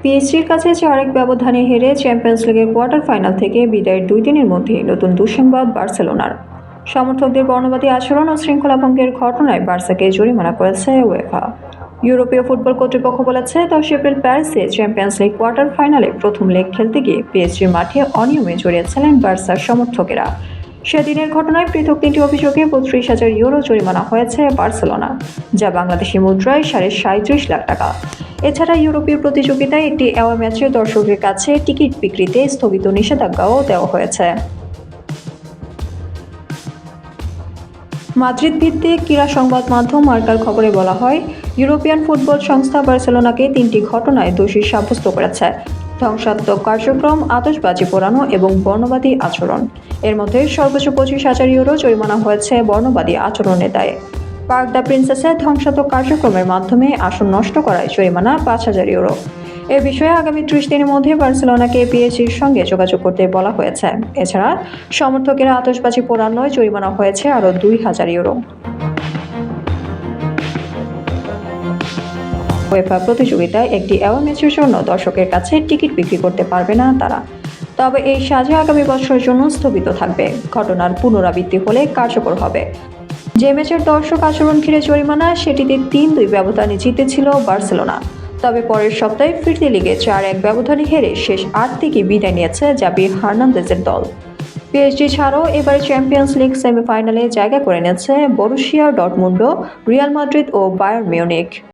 পিএসজির কাছে 4-1 ব্যবধানে হেরে চ্যাম্পিয়ন্স লিগের কোয়ার্টার ফাইনাল থেকে বিদায়ের 2 দিনের মধ্যেই নতুন দুঃসংবাদ বার্সেলোনার। সমর্থকদের বর্ণবাদী আচরণ ও শৃঙ্খলা ভঙ্গের ঘটনায় বার্সাকে জরিমানা করেছে উয়েফা। ইউরোপীয় ফুটবল কর্তৃপক্ষ বলেছে 10 এপ্রিল প্যারিসে চ্যাম্পিয়ন্স লিগ কোয়ার্টার ফাইনালে প্রথম লেগ খেলতে গিয়ে পিএসজির মাঠে অনিয়মে জড়িয়েছিলেন বার্সার সমর্থকেরা। সেদিনের ঘটনায় পৃথক 3টি অভিযোগে 32,000 ইউরো জরিমানা হয়েছে বার্সেলোনা, যা বাংলাদেশি মুদ্রায় 37.5 লাখ টাকা। এছাড়া ইউরোপীয় প্রতিযোগিতায় একটি অ্যাওয়ে ম্যাচে দর্শকের কাছে টিকিট বিক্রিতে স্থগিত নিষেধাজ্ঞাও দেওয়া হয়েছে। মাদ্রিদ ভিত্তিক ক্রীড়া সংবাদ মাধ্যম মার্কার খবরে বলা হয়, ইউরোপিয়ান ফুটবল সংস্থা বার্সেলোনাকে 3টি ঘটনায় দোষী সাব্যস্ত করেছে: ধ্বংসাত্মক কার্যক্রম, আতশবাজি পোড়ানো এবং বর্ণবাদী আচরণ। এর মধ্যে সর্বোচ্চ 25,000 ইউরো জরিমানা হয়েছে বর্ণবাদী আচরণের দায়ে। পার্ক দ্য প্রিন্সেসে ধ্বংসাত্মক কার্যক্রমের মাধ্যমে আসন নষ্ট করায় জরিমানা 5,000 ইউরো। এ বিষয়ে আগামী 30 দিনের মধ্যে বার্সেলোনাকে পিএসজির সঙ্গে যোগাযোগ করতে বলা হয়েছে। এছাড়া সমর্থকেরা আতশবাজি পোড়ানোয় জরিমানা হয়েছে আরও 2,000 ইউরো। উয়েফা প্রতিযোগিতায় একটি অ্যাওয়ে ম্যাচের জন্য দর্শকের কাছে টিকিট বিক্রি করতে পারবে না তারা। তবে এই সাজা আগামী বছরের জন্য স্থগিত থাকবে। ঘটনার পুনরাবৃত্তি হলে কার্যকর হবে। যে ম্যাচের দর্শক আচরণ ঘিরে জরিমানা, সেটিতে 3-2 ব্যবধানে জিতেছিল বার্সেলোনা। তবে পরের সপ্তাহে ফিরতি লিগে 4-1 ব্যবধানে হেরে শেষ 8 থেকে বিদায় নিয়েছে জাভি হার্নান্দেজের দল। পিএসজি ছাড়াও এবারে চ্যাম্পিয়ন্স লিগ সেমিফাইনালে জায়গা করে নিয়েছে বরুসিয়া ডর্টমুন্ড, রিয়াল মাদ্রিদ ও বায়ার্ন মিউনিখ।